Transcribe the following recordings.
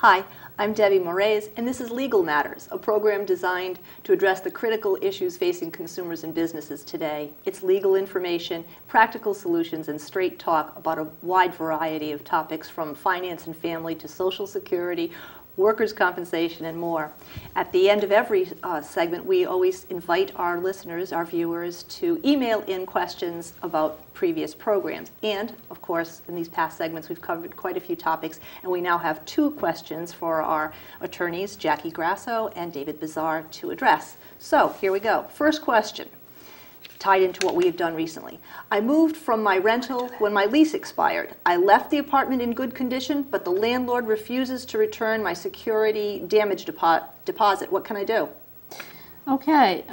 Hi, I'm Debbie Moraes, and this is Legal Matters, a program designed to address the critical issues facing consumers and businesses today. It's legal information, practical solutions, and straight talk about a wide variety of topics from finance and family to Social Security, workers' compensation, and more. At the end of every segment, we always invite our listeners, our viewers, to email in questions about previous programs. And, of course, in these past segments, we've covered quite a few topics, and we now have 2 questions for our attorneys, Jackie Grasso and David Bazaar, to address. So, here we go. First question, tied into what we have done recently. I moved from my rental when my lease expired. I left the apartment in good condition, but the landlord refuses to return my security damage deposit. What can I do? Okay,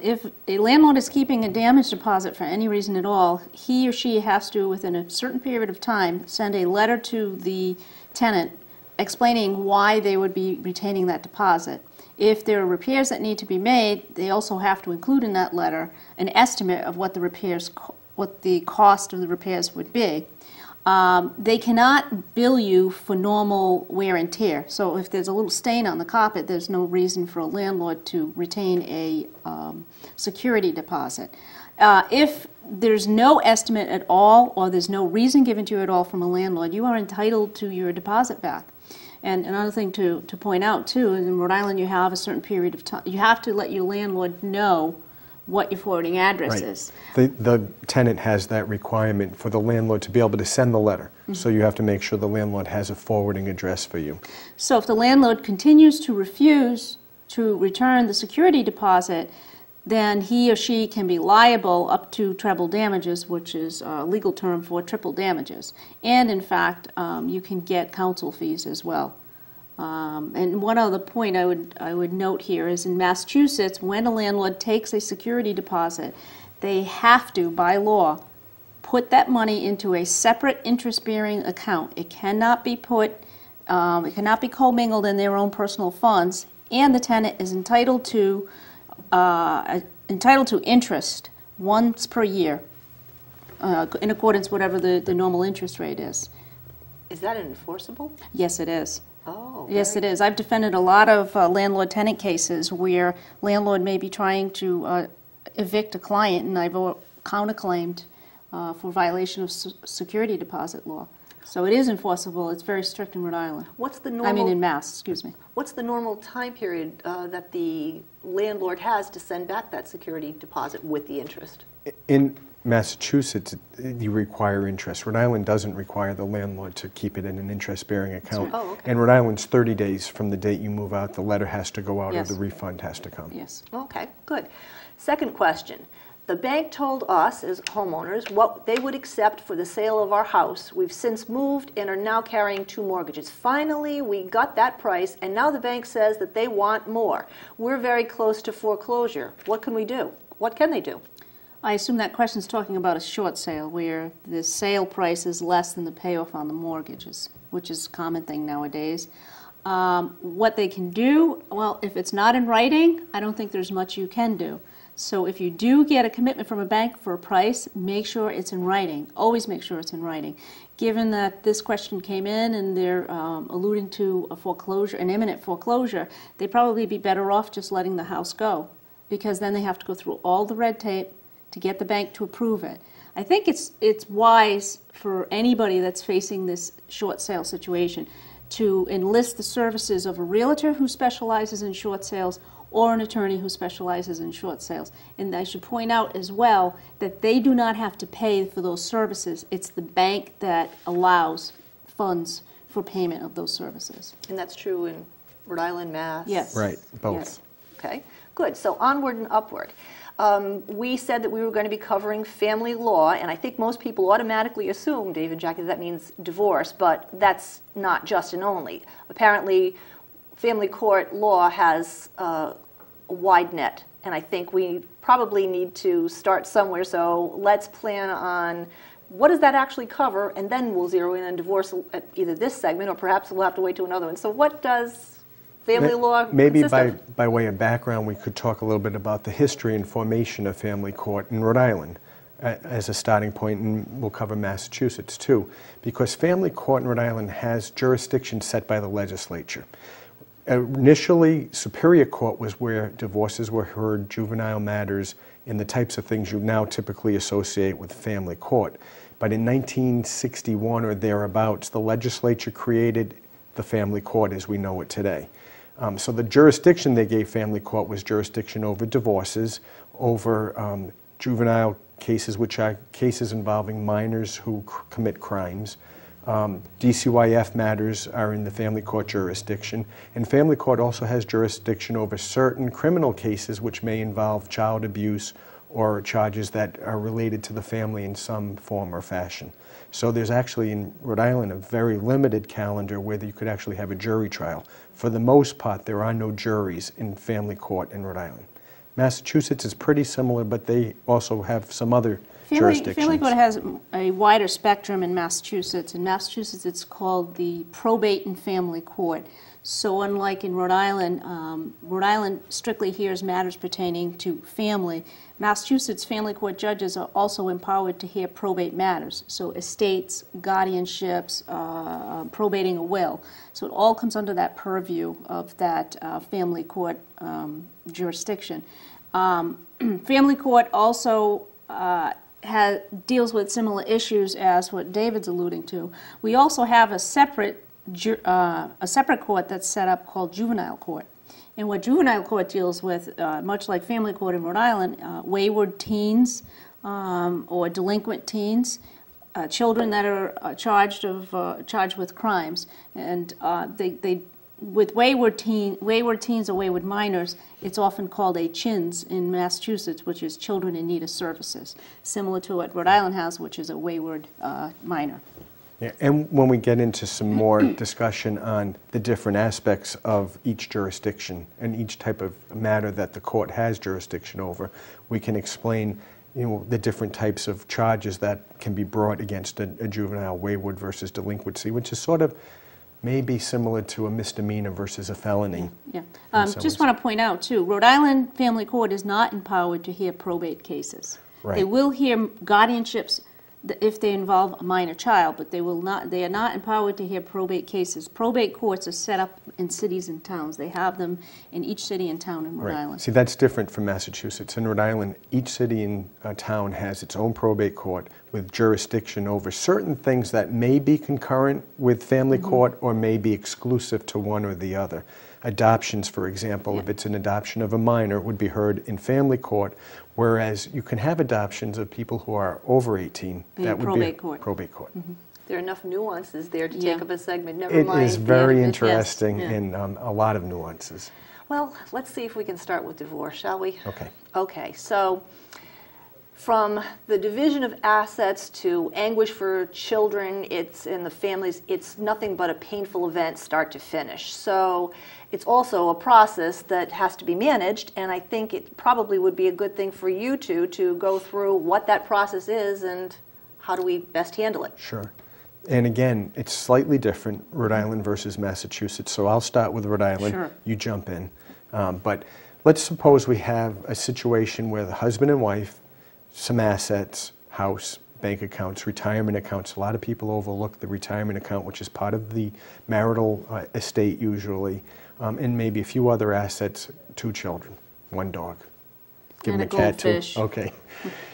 if a landlord is keeping a damage deposit for any reason at all, he or she has to, within a certain period of time, send a letter to the tenant explaining why they would be retaining that deposit. If there are repairs that need to be made, they also have to include in that letter an estimate of what the repairs, what the cost of the repairs would be. They cannot bill you for normal wear and tear. So if there's a little stain on the carpet, there's no reason for a landlord to retain a security deposit. If there's no estimate at all, or there's no reason given to you at all from a landlord, you are entitled to your deposit back. And another thing to point out, too, is in Rhode Island you have a certain period of time. You have to let your landlord know what your forwarding address is. The tenant has that requirement for the landlord to be able to send the letter. Mm-hmm. So you have to make sure the landlord has a forwarding address for you. So if the landlord continues to refuse to return the security deposit, then he or she can be liable up to treble damages, which is a legal term for triple damages. And in fact, you can get counsel fees as well. And one other point I would note here is in Massachusetts, when a landlord takes a security deposit, they have to, by law, put that money into a separate interest-bearing account. It cannot be commingled in their own personal funds, and the tenant is entitled to interest once per year, in accordance with whatever the normal interest rate is. Is that enforceable? Yes, it is. Oh, yes, it is. I've defended a lot of landlord-tenant cases where landlord may be trying to evict a client, and I've counterclaimed for violation of security deposit law. So it is enforceable. It's very strict in Rhode Island. What's the normal? I mean, in Mass. Excuse me. What's the normal time period that the landlord has to send back that security deposit with the interest? In Massachusetts, you require interest. Rhode Island doesn't require the landlord to keep it in an interest-bearing account. Oh, okay. And Rhode Island's 30 days from the date you move out. The letter has to go out, yes, or the refund has to come. Yes. Okay, good. Second question. The bank told us as homeowners what they would accept for the sale of our house. We've since moved and are now carrying 2 mortgages. Finally, we got that price, and now the bank says that they want more. We're very close to foreclosure. What can we do? What can they do? I assume that question is talking about a short sale where the sale price is less than the payoff on the mortgages, which is a common thing nowadays. What they can do, well, if it's not in writing, I don't think there's much you can do. So if you do get a commitment from a bank for a price, make sure it's in writing. Always make sure it's in writing. Given that this question came in and they're alluding to a foreclosure, an imminent foreclosure, they'd probably be better off just letting the house go, because then they have to go through all the red tape to get the bank to approve it. I think it's wise for anybody that's facing this short sale situation to enlist the services of a realtor who specializes in short sales or an attorney who specializes in short sales. And I should point out as well that they do not have to pay for those services. It's the bank that allows funds for payment of those services. And that's true in Rhode Island, Mass? Yes. Right, both. Yes. Okay, good. So onward and upward. We said that we were going to be covering family law, and I think most people automatically assume, Dave and Jackie, that means divorce, but that's not just and only. Apparently, family court law has a wide net, and I think we probably need to start somewhere, so let's plan on what does that actually cover, and then we'll zero in on divorce at either this segment, or perhaps we'll have to wait to another one. So what does family law Maybe consist of? by way of background, we could talk a little bit about the history and formation of family court in Rhode Island. as a starting point, and we'll cover Massachusetts too, because family court in Rhode Island has jurisdiction set by the legislature. Initially, Superior Court was where divorces were heard, juvenile matters, and the types of things you now typically associate with family court. But in 1961 or thereabouts, the legislature created the family court as we know it today. So the jurisdiction they gave family court was jurisdiction over divorces, over juvenile cases, which are cases involving minors who commit crimes. DCYF matters are in the family court jurisdiction, and family court also has jurisdiction over certain criminal cases which may involve child abuse or charges that are related to the family in some form or fashion. So there's actually in Rhode Island a very limited calendar where you could actually have a jury trial. For the most part, there are no juries in family court in Rhode Island. Massachusetts is pretty similar, but they also have some other jurisdictions. Family court has a wider spectrum in Massachusetts. In Massachusetts, it's called the probate and family court. So unlike in Rhode Island strictly hears matters pertaining to family. Massachusetts family court judges are also empowered to hear probate matters, so estates, guardianships, probating a will. So it all comes under that purview of that family court jurisdiction. Family court also deals with similar issues as what David's alluding to. We also have a separate court that's set up called juvenile court. And what juvenile court deals with, much like family court in Rhode Island, wayward teens or delinquent teens, children that are charged with crimes, and with wayward teens or wayward minors, it's often called a CHINS in Massachusetts, which is children in need of services, similar to what Rhode Island has, which is a wayward minor. Yeah, and when we get into some more discussion on the different aspects of each jurisdiction and each type of matter that the court has jurisdiction over, we can explain, the different types of charges that can be brought against a juvenile, wayward versus delinquency, which is sort of maybe similar to a misdemeanor versus a felony. Yeah. Just want to point out too, Rhode Island family court is not empowered to hear probate cases. Right. They will hear guardianships if they involve a minor child, but they are not empowered to hear probate cases. Probate courts are set up in cities and towns. They have them in each city and town in Rhode Island. See, that's different from Massachusetts. In Rhode Island, each city and town has its own probate court with jurisdiction over certain things that may be concurrent with family court or may be exclusive to one or the other. Adoptions, for example, if it's an adoption of a minor, would be heard in family court, whereas you can have adoptions of people who are over 18. That would be probate court. There are enough nuances there to take up a segment. Never It mind. is very interesting Yes. and a lot of nuances. Well, let's see if we can start with divorce, shall we? Okay. Okay, so from the division of assets to anguish for children, it's in the families, it's nothing but a painful event start to finish. So it's also a process that has to be managed, and I think it probably would be a good thing for you two to go through what that process is and how do we best handle it. Sure. And again, it's slightly different, Rhode Island versus Massachusetts. So I'll start with Rhode Island. Sure. You jump in. But let's suppose we have a situation where the husband and wife, some assets, house, bank accounts, retirement accounts. A lot of people overlook the retirement account, which is part of the marital estate usually, and maybe a few other assets, 2 children, 1 dog. Give And them a cat too. goldfish. Okay.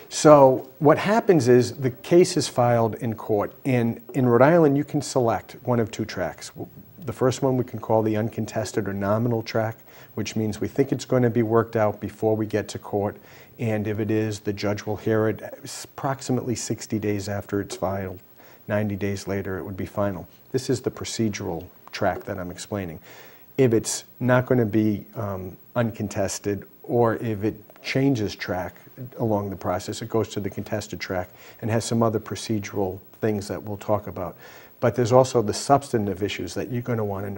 So what happens is the case is filed in court, and in Rhode Island you can select one of 2 tracks. The first one we can call the uncontested or nominal track, which means we think it's going to be worked out before we get to court, and if it is, the judge will hear it approximately 60 days after it's filed. 90 days later it would be final. This is the procedural track that I'm explaining. If it's not going to be uncontested, or if it changes track along the process, it goes to the contested track and has some other procedural things that we'll talk about. But there's also the substantive issues that you're going to want to know.